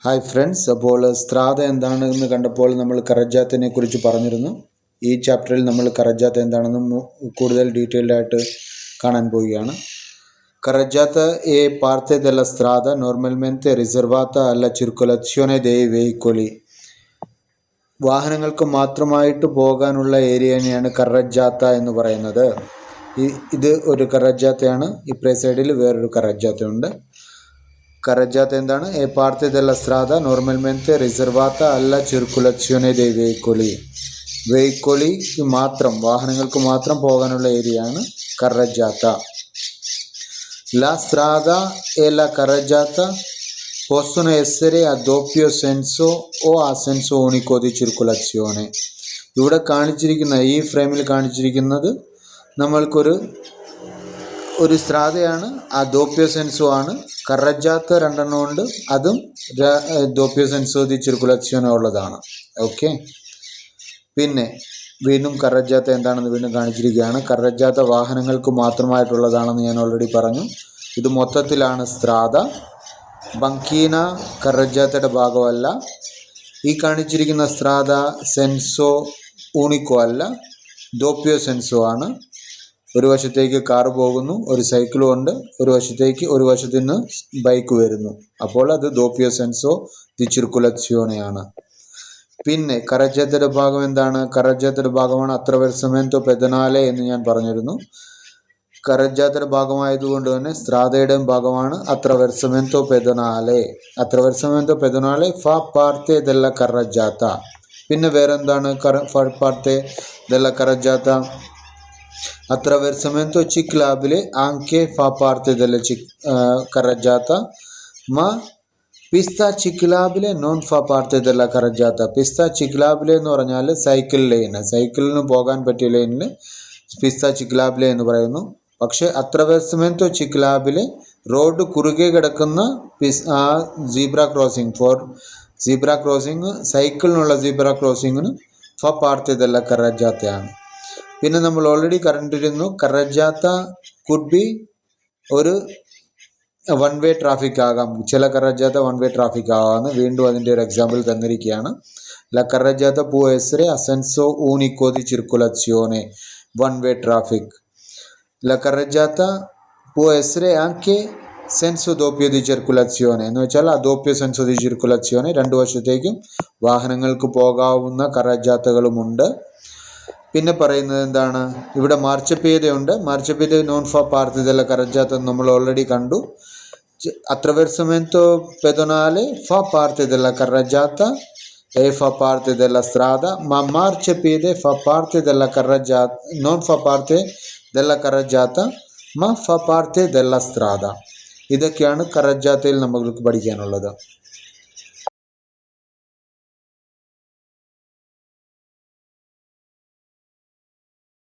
Hi friends, അപ്പോൾ സ്ത്രാത എന്താണെന്ന് കണ്ടപ്പോൾ നമ്മൾ കറജാത്തിനെ കുറിച്ച് പറഞ്ഞിരുന്നു. ഈ ചാപ്റ്ററിൽ നമ്മൾ കറജാത്ത എന്താണെന്ന് കൂടുതൽ ഡീറ്റെയിൽഡ് ആയിട്ട് കാണാൻ പോവുകയാണ്. Carreggiata è parte della strada normalmente riservata alla circolazione dei veicoli. വാഹനങ്ങൾക്ക് മാത്രമായിട്ട് പോകാനുള്ള ഏരിയനെയാണ് കറജാത്ത എന്ന് പറയുന്നത്. ഇത് ഒരു കറജാത്തയാണ്. ഇപ്പറേ സൈഡിൽ വേറൊരു കറജാത്ത ഉണ്ട്. Carreggiata എന്താണ്? È parte della strada normalmente riservata alla circolazione dei veicoli. വെഹിക്കിളിക്ക് മാത്രം, വാഹനങ്ങൾക്ക് മാത്രം പോകാനുള്ള ഏരിയയാണ് കറജാത്ത. La strada e la carreggiata possono essere a doppio senso o a senso unico di circolazione. ഇവിടെ കാണിച്ചിരിക്കുന്ന ഈ ഫ്രെയിമിൽ കാണിച്ചിരിക്കുന്നത് നമ്മൾക്കൊരു സ്ത്രാതയാണ്. ആ ദോപ്യോ സെൻസോ ആണ്. കറജാത്ത രണ്ടെണ്ണം ഉണ്ട്, അതും ദോപ്യോ സെൻസോ ദി ചിർക്കുലേഷനോ ഉള്ളതാണ്. ഓക്കെ, പിന്നെ വീണ്ടും കറജാത്ത എന്താണെന്ന് വീണ്ടും കാണിച്ചിരിക്കുകയാണ്. കറജാത്ത വാഹനങ്ങൾക്ക് മാത്രമായിട്ടുള്ളതാണെന്ന് ഞാൻ ഓൾറെഡി പറഞ്ഞു. ഇത് മൊത്തത്തിലാണ് സ്ത്രാത. ബങ്കീന കറജാത്തയുടെ ഭാഗമല്ല. ഈ കാണിച്ചിരിക്കുന്ന സ്ത്രാത സെൻസോ ഊണിക്കോ അല്ല, ദോപ്യോ സെൻസോ ആണ്. ഒരു വശത്തേക്ക് കാറ് പോകുന്നു, ഒരു സൈക്കിളും ഉണ്ട്, ഒരു വശത്തു നിന്ന് ബൈക്ക് വരുന്നു. അപ്പോൾ അത് ദോപ്യോ സെൻസോ ദി ചിർക്കുലേഷനെയാണ്. പിന്നെ കറജാത്തയുടെ ഭാഗം എന്താണ്? കറജാത്തയുടെ ഭാഗമാണ് അത്രവെർസമെന്റോ പെദനാലെ എന്ന് ഞാൻ പറഞ്ഞിരുന്നു. കറജാത്തയുടെ ഭാഗമായതുകൊണ്ട് തന്നെ സ്ത്രാതയുടെയും ഭാഗമാണ് അത്രവെർസമെന്റോ പെദനാലെ. അത്രവെർസമെന്റോ പെദനാലെ ഫാ പാർത്തെ ദെല്ല കറജാത്ത. പിന്നെ വേറെന്താണ് ഫാ പാർത്തെ della കറജാത്ത? Attraversamento ciclabile anche fa parte della carreggiata, ma pista ciclabile non fa parte della carreggiata. Pista ciclabile എന്ന് പറഞ്ഞാൽ സൈക്കിൾ ലൈൻ, സൈക്കിളിന് പോകാൻ പറ്റിയ ലൈനിൽ പിസ്ത ചിക്ലാബിലെ എന്ന് പറയുന്നു. പക്ഷേ അത്രവേഴ്സമെന്റോ ചിക്ലാബിലെ റോഡ് കുറുകെ കിടക്കുന്ന ആ സീബ്ര ക്രോസിംഗ് സൈക്കിളിനുള്ള സീബ്ര ക്രോസിങ്ങിന് ഫ പാർത്തെ ദെല്ല കറജാത്തയാണ്. പിന്നെ നമ്മൾ ഓൾറെഡി കണ്ടിരുന്നു, കറജാത്ത കുഡ് ബി ഒരു വൺ വേ ട്രാഫിക് ആകാം. ചില കറജാത്ത വൺ വേ ട്രാഫിക് ആകാമെന്ന് വീണ്ടും അതിൻ്റെ ഒരു എക്സാമ്പിൾ തന്നിരിക്കുകയാണ്. La carreggiata può essere a senso unico di circolazione, one way traffic. La carreggiata può essere anche senso doppio di circolazione, എന്ന് വെച്ചാൽ ആ doppio senso di circolazione, രണ്ടു വശത്തേക്കും വാഹനങ്ങൾക്ക് പോകാവുന്ന കറജാത്തകളുമുണ്ട്. പിന്നെ പറയുന്നത് എന്താണ്? ഇവിടെ മാർച്ചപ്പീതയുണ്ട്. മാർച്ചപ്പീത നോൺ ഫാ പാർത്തെ ദെല്ല കറജാത്ത നമ്മൾ ഓൾറെഡി കണ്ടു. attraversamento pedonale fa parte della carreggiata e fa parte della strada, ma marciapiede fa parte della carreggiata, non fa parte della carreggiata, ma fa parte della strada. ഇതൊക്കെയാണ് കറജാത്തയിൽ നമുക്ക് പഠിക്കാനുള്ളത്.